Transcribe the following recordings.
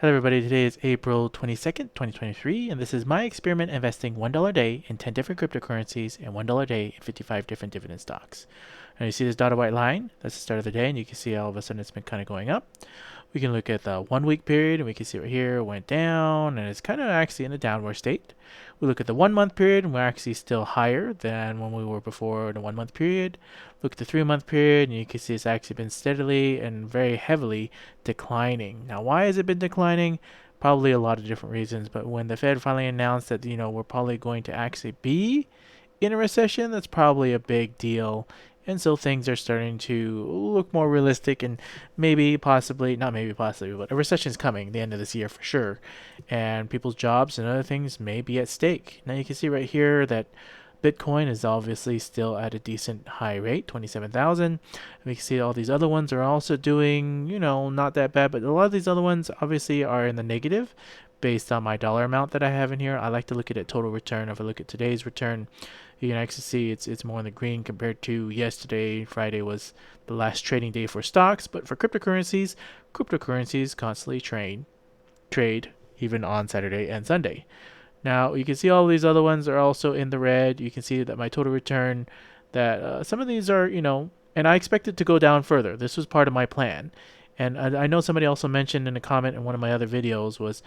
Hello everybody, today is April 22nd, 2023, and this is my experiment investing $1 a day in 10 different cryptocurrencies and $1 a day in 55 different dividend stocks. Now you see this dotted white line, that's the start of the day, and you can see all of a sudden it's been kind of going up. We can look at the 1 week period, and we can see right here it went down, and it's kind of actually in a downward state. We look at the 1 month period, and we're actually still higher than when we were before the 1 month period. Look at the 3 month period, and you can see it's actually been steadily and very heavily declining. Now, why has it been declining? Probably a lot of different reasons, but when the Fed finally announced that, we're probably going to actually be in a recession, that's probably a big deal. And so things are starting to look more realistic, and maybe, possibly, not maybe, possibly, but a recession is coming at the end of this year for sure. And people's jobs and other things may be at stake. Now you can see right here that Bitcoin is obviously still at a decent high rate, 27,000. We can see all these other ones are also doing, not that bad, but a lot of these other ones obviously are in the negative based on my dollar amount that I have in here. I like to look at it total return. If I look at today's return, you can actually see it's more in the green compared to yesterday. Friday was the last trading day for stocks, but for cryptocurrencies constantly trade even on Saturday and Sunday. Now you can see all these other ones are also in the red. You can see that my total return, that some of these are, and I expect it to go down further. This was part of my plan. And I know somebody also mentioned in a comment in one of my other videos was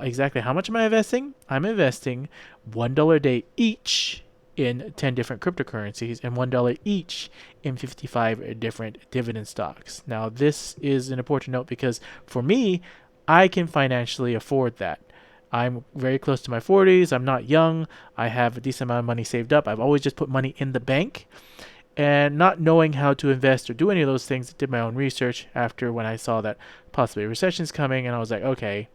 exactly how much am I investing? I'm investing $1 a day each in 10 different cryptocurrencies and $1 each in 55 different dividend stocks. Now, this is an important note because for me, I can financially afford that. I'm very close to my 40s. I'm not young. I have a decent amount of money saved up. I've always just put money in the bank. And not knowing how to invest or do any of those things, I did my own research after when I saw that possibly a recession's coming, and I was like, okay,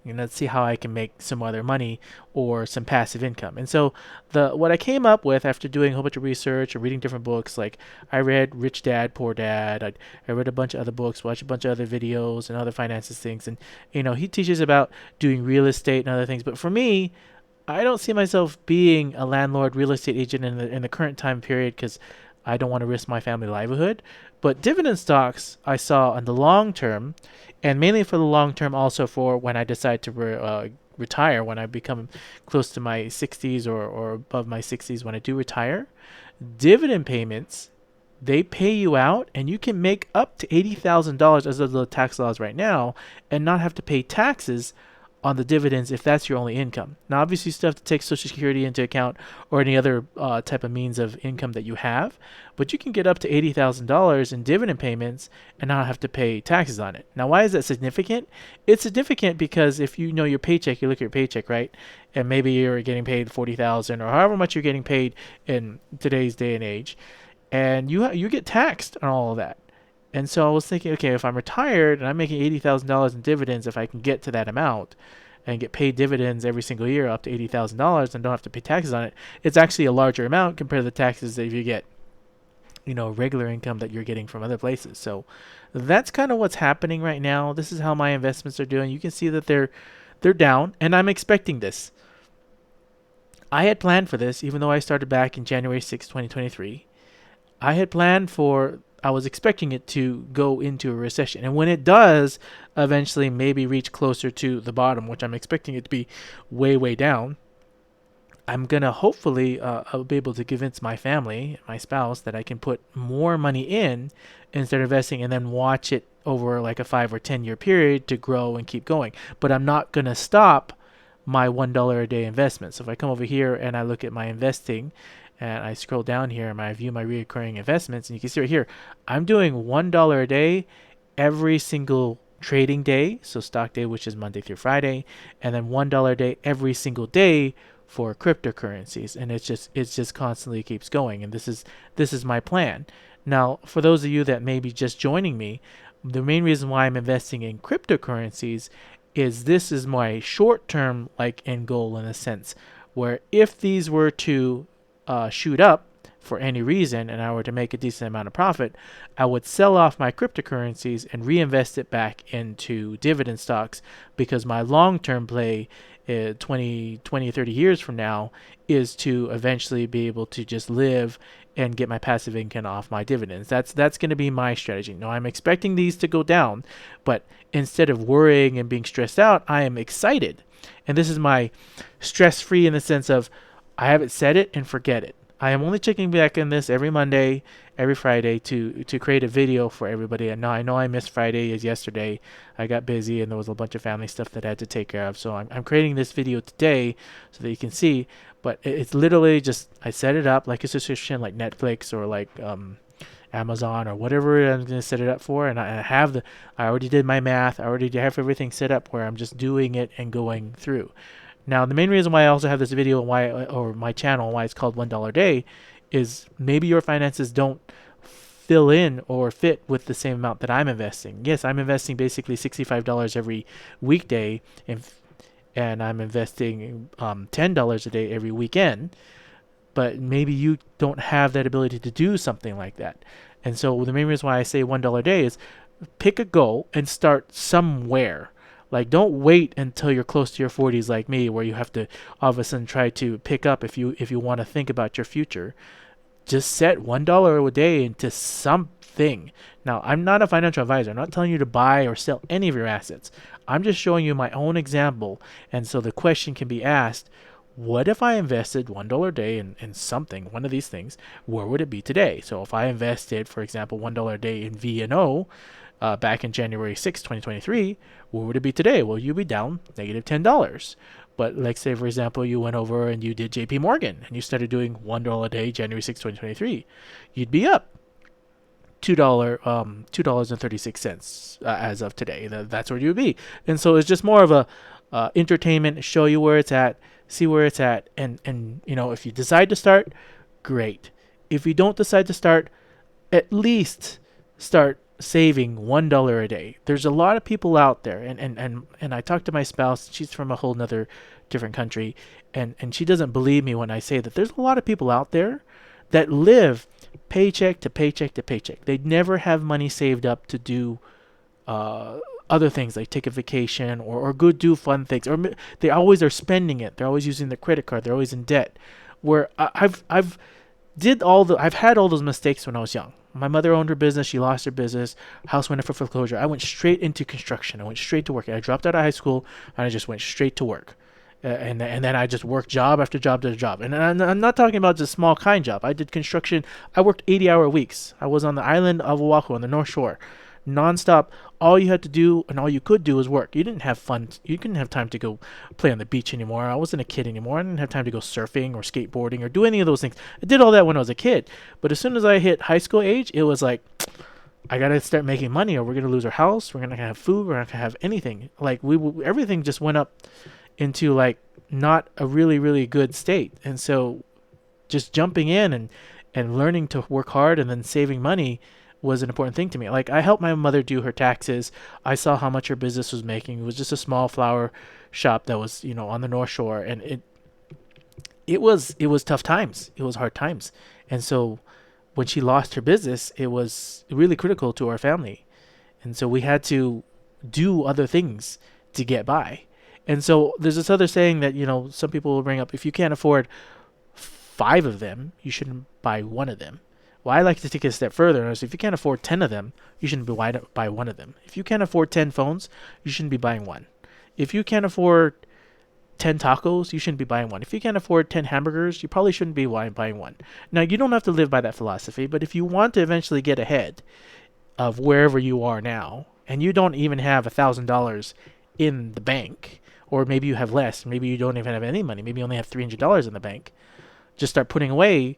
let's see how I can make some other money or some passive income. And so what I came up with after doing a whole bunch of research or reading different books, like I read Rich Dad, Poor Dad, I read a bunch of other books, watched a bunch of other videos and other finances things, and he teaches about doing real estate and other things. But for me, I don't see myself being a landlord real estate agent in the current time period because I don't want to risk my family livelihood. But dividend stocks I saw in the long term, and mainly for the long term, also for when I decide to retire, when I become close to my 60s or above my 60s, when I do retire, dividend payments, they pay you out, and you can make up to $80,000 as of the tax laws right now and not have to pay taxes on the dividends if that's your only income. Now, obviously, you still have to take Social Security into account or any other type of means of income that you have, but you can get up to $80,000 in dividend payments and not have to pay taxes on it. Now, why is that significant? It's significant because if you know your paycheck, you look at your paycheck, right? And maybe you're getting paid $40,000 or however much you're getting paid in today's day and age, and you get taxed on all of that. And so I was thinking, okay, if I'm retired and I'm making $80,000 in dividends, if I can get to that amount and get paid dividends every single year up to $80,000 and don't have to pay taxes on it, it's actually a larger amount compared to the taxes that you get, regular income that you're getting from other places. So that's kind of what's happening right now. This is how my investments are doing. You can see that they're down, and I'm expecting this. I had planned for this, even though I started back in January 6, 2023. I was expecting it to go into a recession. And when it does eventually maybe reach closer to the bottom, which I'm expecting it to be way, way down, I'm going to hopefully I'll be able to convince my family, my spouse, that I can put more money in instead of investing and then watch it over like a 5 or 10 year period to grow and keep going. But I'm not going to stop my $1 a day investment. So if I come over here and I look at my investing, and I scroll down here and I view my recurring investments, and you can see right here, I'm doing $1 a day every single trading day. So stock day, which is Monday through Friday, and then $1 a day every single day for cryptocurrencies. And it's just constantly keeps going. And this is my plan. Now, for those of you that may be just joining me, the main reason why I'm investing in cryptocurrencies is this is my short-term end goal, in a sense, where if these were to shoot up for any reason and I were to make a decent amount of profit, I would sell off my cryptocurrencies and reinvest it back into dividend stocks, because my long-term play 20, 30 years from now is to eventually be able to just live and get my passive income off my dividends. That's going to be my strategy. Now I'm expecting these to go down, but instead of worrying and being stressed out, I am excited. And this is my stress-free in the sense of I haven't set it and forget it. I am only checking back in this every Monday, every Friday to create a video for everybody. And now I know I missed Friday as yesterday. I got busy and there was a bunch of family stuff that I had to take care of. So I'm creating this video today so that you can see. But it's literally just I set it up like a subscription, like Netflix or like Amazon or whatever I'm going to set it up for. And I already did my math. I already have everything set up where I'm just doing it and going through. Now, the main reason why I also have this video or my channel, why it's called $1 a day, is maybe your finances don't fill in or fit with the same amount that I'm investing. Yes, I'm investing basically $65 every weekday, and I'm investing $10 a day every weekend. But maybe you don't have that ability to do something like that. And so the main reason why I say $1 a day is pick a goal and start somewhere. Like, don't wait until you're close to your 40s like me, where you have to all of a sudden try to pick up if you want to think about your future. Just set $1 a day into something. Now, I'm not a financial advisor. I'm not telling you to buy or sell any of your assets. I'm just showing you my own example. And so the question can be asked, what if I invested $1 a day in something, one of these things, where would it be today? So if I invested, for example, $1 a day in VNO, back in January 6, 2023, where would it be today? Well, you'd be down negative $10. But like say, for example, you went over and you did JP Morgan and you started doing $1 a day, January 6, 2023, you'd be up $2.36 as of today. That's where you would be. And so it's just more of a entertainment, show you where it's at, see where it's at. And if you decide to start, great. If you don't decide to start, at least start saving $1 a day. There's a lot of people out there, and I talked to my spouse. She's from a whole nother different country, and she doesn't believe me when I say that there's a lot of people out there that live paycheck to paycheck to paycheck. They never have money saved up to do other things like take a vacation or go do fun things, or they always are spending it. They're always using their credit card. They're always in debt. Where I've had all those mistakes when I was young. My mother owned her business. She lost her business. House went up for foreclosure. I went straight into construction. I went straight to work. I dropped out of high school and I just went straight to work. And then I just worked job after job after job. And I'm not talking about just small kind job. I did construction. I worked 80-hour weeks. I was on the island of Oahu on the North Shore, nonstop. All you had to do and all you could do was work. You didn't have fun. You didn't have time to go play on the beach anymore. I wasn't a kid anymore. I didn't have time to go surfing or skateboarding or do any of those things. I did all that when I was a kid. But as soon as I hit high school age, it was like, I got to start making money or we're going to lose our house. We're not going to have food. We're not going to have anything. Like everything just went up into like not a really, really good state. And so just jumping in and learning to work hard and then saving money was an important thing to me. Like I helped my mother do her taxes. I saw how much her business was making. It was just a small flower shop that was, on the North Shore, and it was tough times. It was hard times. And so when she lost her business, it was really critical to our family. And so we had to do other things to get by. And so there's this other saying that, some people will bring up, if you can't afford 5 of them, you shouldn't buy 1 of them. Well, I like to take it a step further. And if you can't afford 10 of them, you shouldn't buy 1 of them. If you can't afford 10 phones, you shouldn't be buying 1. If you can't afford 10 tacos, you shouldn't be buying 1. If you can't afford 10 hamburgers, you probably shouldn't be buying 1. Now, you don't have to live by that philosophy, but if you want to eventually get ahead of wherever you are now, and you don't even have $1,000 in the bank, or maybe you have less, maybe you don't even have any money, maybe you only have $300 in the bank, just start putting away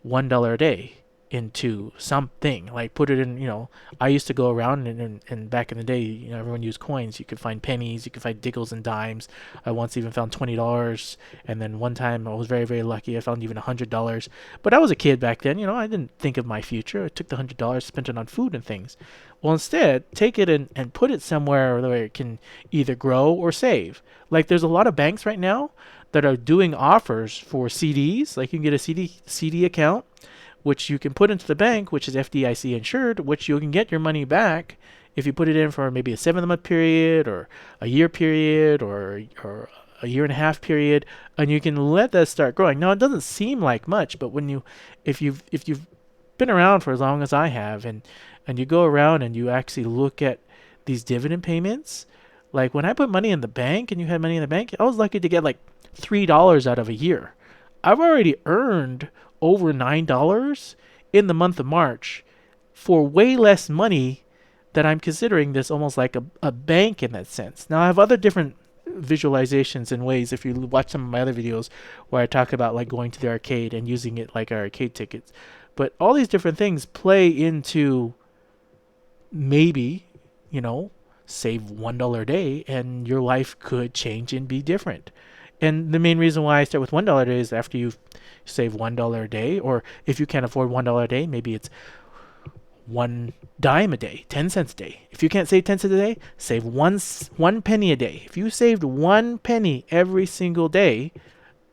$1 a day into something. Like put it in, I used to go around and back in the day, everyone used coins. You could find pennies, you could find nickels and dimes. I once even found $20, and then one time I was very, very lucky. I found even $100. But I was a kid back then, I didn't think of my future. I took the $100, spent it on food and things. Well, instead, take it and put it somewhere where it can either grow or save. Like there's a lot of banks right now that are doing offers for CDs. Like you can get a CD account, which you can put into the bank, which is FDIC insured, which you can get your money back if you put it in for maybe a 7-month period or a year period or a year and a half period, and you can let that start growing. Now, it doesn't seem like much, but if you've been around for as long as I have, and you go around and you actually look at these dividend payments, like when I put money in the bank and you had money in the bank, I was lucky to get like $3 out of a year. I've already earned over $9 in the month of March for way less money that I'm considering this almost like a bank in that sense. Now, I have other different visualizations and ways. If you watch some of my other videos where I talk about like going to the arcade and using it like our arcade tickets, but all these different things play into maybe, save $1 a day and your life could change and be different. And the main reason why I start with $1 a day is after you save $1 a day, or if you can't afford $1 a day, maybe it's 1 dime a day, 10 cents a day. If you can't save 10 cents a day, save one penny a day. If you saved 1 penny every single day,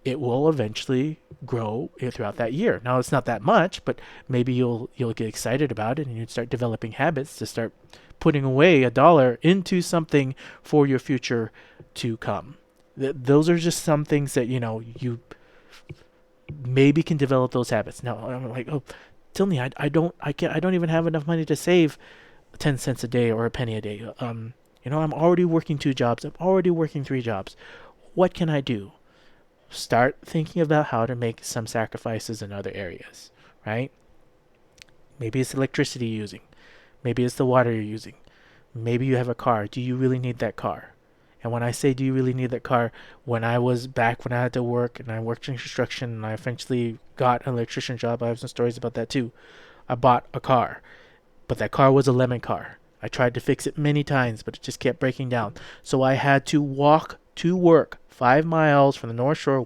it will eventually grow throughout that year. Now, it's not that much, but maybe you'll get excited about it and you start developing habits to start putting away $1 into something for your future to come. Those are just some things that you maybe can develop those habits. Now, I'm like, oh, Tilney, I don't even have enough money to save 10 cents a day or a penny a day. I'm already working 2 jobs. I'm already working 3 jobs. What can I do? Start thinking about how to make some sacrifices in other areas, right? Maybe it's electricity you're using. Maybe it's the water you're using. Maybe you have a car. Do you really need that car? And when I say, do you really need that car? When I had to work and I worked in construction and I eventually got an electrician job, I have some stories about that too. I bought a car, but that car was a lemon car. I tried to fix it many times, but it just kept breaking down. So I had to walk to work 5 miles from the North Shore,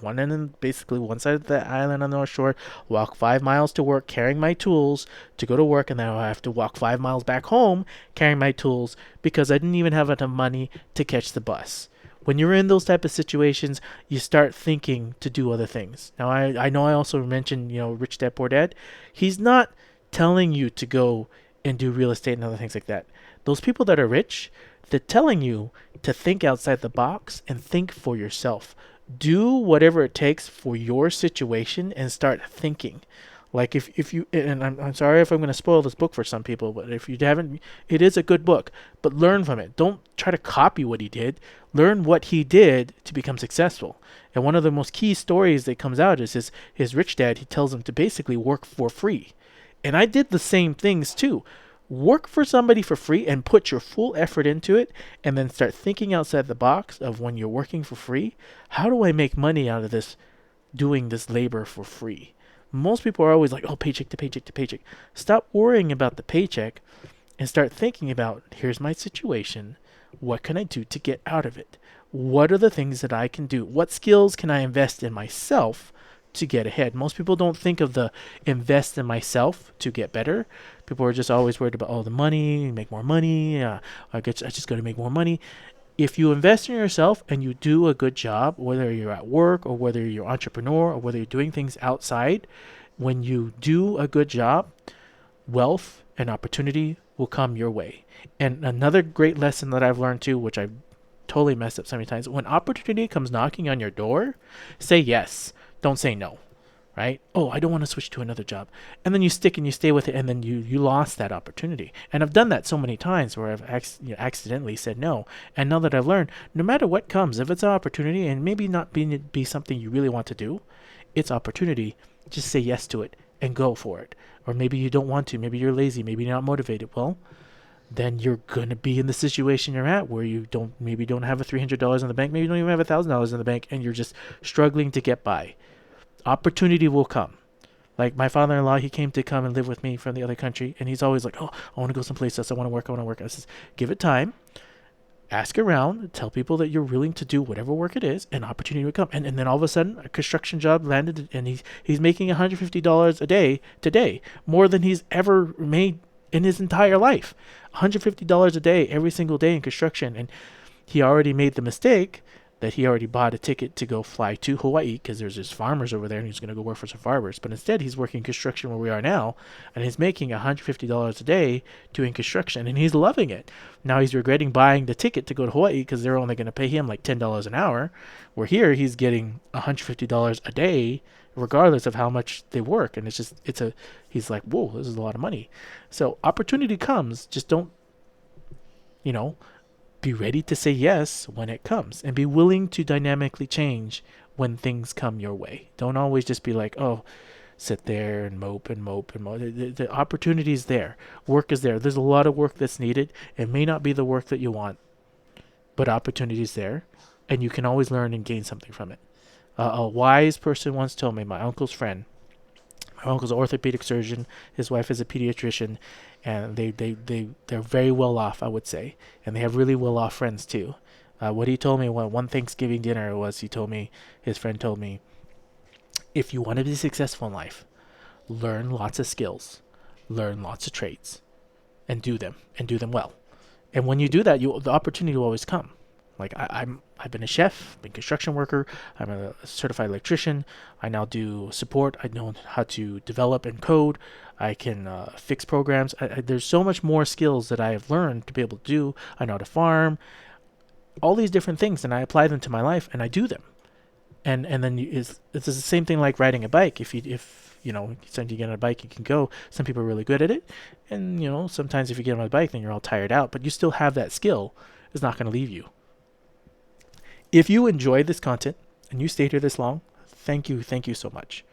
basically one side of the island on the North Shore, walk 5 miles to work carrying my tools to go to work, and then I have to walk 5 miles back home carrying my tools because I didn't even have enough money to catch the bus. When you're in those type of situations, you start thinking to do other things. Now, I know I also mentioned, Rich Dad Poor Dad. He's not telling you to go and do real estate and other things like that. Those people that are rich, they're telling you to think outside the box and think for yourself. Do whatever it takes for your situation and start thinking. Like if you, and I'm sorry if I'm going to spoil this book for some people, but if you haven't, it is a good book, but learn from it. Don't try to copy what he did. Learn what he did to become successful. And one of the most key stories that comes out is his rich dad. He tells him to basically work for free. And I did the same things too. Work for somebody for free and put your full effort into it, and then start thinking outside the box of when you're working for free. How do I make money out of this, doing this labor for free? Most people are always like, oh, paycheck to paycheck to paycheck. Stop worrying about the paycheck and start thinking about, here's my situation. What can I do to get out of it? What are the things that I can do? What skills can I invest in myself to get ahead? Most people don't think of the invest in myself to get better. People are just always worried about, the money, make more money. I just got to make more money. If you invest in yourself and you do a good job, whether you're at work or whether you're an entrepreneur or whether you're doing things outside, when you do a good job, wealth and opportunity will come your way. And another great lesson that I've learned too, which I've totally messed up so many times, when opportunity comes knocking on your door, say yes. Don't say no, right? Oh, I don't want to switch to another job. And then you stick and you stay with it, and then you lost that opportunity. And I've done that so many times where I've accidentally said no. And now that I've learned, no matter what comes, if it's an opportunity and maybe not be something you really want to do, it's opportunity. Just say yes to it and go for it. Or maybe you don't want to. Maybe you're lazy. Maybe you're not motivated. Well, then you're going to be in the situation you're at where you don't have a $300 in the bank. Maybe you don't even have $1,000 in the bank, and you're just struggling to get by. Opportunity will come. Like my father-in-law, he came to come and live with me from the other country, and he's always like, oh, I want to go someplace else. I want to work. I says, give it time. Ask around. Tell people that you're willing to do whatever work it is, and opportunity will come. And then all of a sudden, a construction job landed, and he's making $150 a day today, more than he's ever made in his entire life. $150 a day every single day in construction. And he already made the mistake that he already bought a ticket to go fly to Hawaii because there's just farmers over there and he's going to go work for some farmers. But instead, he's working construction where we are now, and he's making $150 a day doing construction, and he's loving it. Now he's regretting buying the ticket to go to Hawaii because they're only going to pay him like $10 an hour, where here he's getting $150 a day regardless of how much they work. And he's like, whoa, this is a lot of money. So opportunity comes, just don't, be ready to say yes when it comes, and be willing to dynamically change when things come your way. Don't always just be like, oh, sit there and mope and mope and mope. The opportunity is there. Work is there. There's a lot of work that's needed. It may not be the work that you want, but opportunity is there, and you can always learn and gain something from it. A wise person once told me, my uncle's friend, my uncle's an orthopedic surgeon, his wife is a pediatrician, and they're very well off, I would say, and they have really well off friends too. What he told me one Thanksgiving dinner was, his friend told me, if you want to be successful in life, learn lots of skills, learn lots of trades, and do them well. And when you do that, the opportunity will always come. Like I've been a chef, been a construction worker, I'm a certified electrician. I now do support. I know how to develop and code. I can fix programs. There's so much more skills that I have learned to be able to do. I know how to farm, all these different things, and I apply them to my life, and I do them. And then it's the same thing like riding a bike. If sometimes you get on a bike, you can go. Some people are really good at it, and sometimes if you get on a bike, then you're all tired out. But you still have that skill. It's not going to leave you. If you enjoyed this content and you stayed here this long, thank you so much.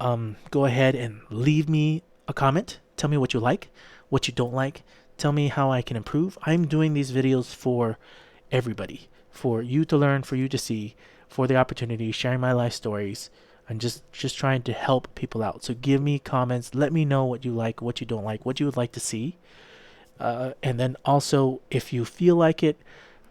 Go ahead and leave me a comment. Tell me what you like, what you don't like. Tell me how I can improve. I'm doing these videos for everybody, for you to learn, for you to see, for the opportunity, sharing my life stories. I'm just trying to help people out. So give me comments. Let me know what you like, what you don't like, what you would like to see. And then also, if you feel like it,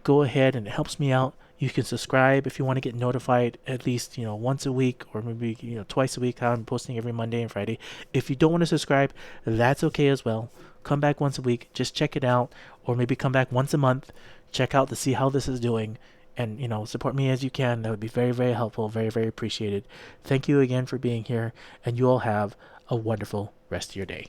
go ahead, and it helps me out. You can subscribe if you want to get notified at least once a week, or maybe twice a week. How I'm posting every Monday and Friday. If you don't want to subscribe, that's okay as well. Come back once a week, just check it out, or maybe come back once a month, check out to see how this is doing, and support me as you can. That would be very, very helpful, very, very appreciated. Thank you again for being here, and you all have a wonderful rest of your day.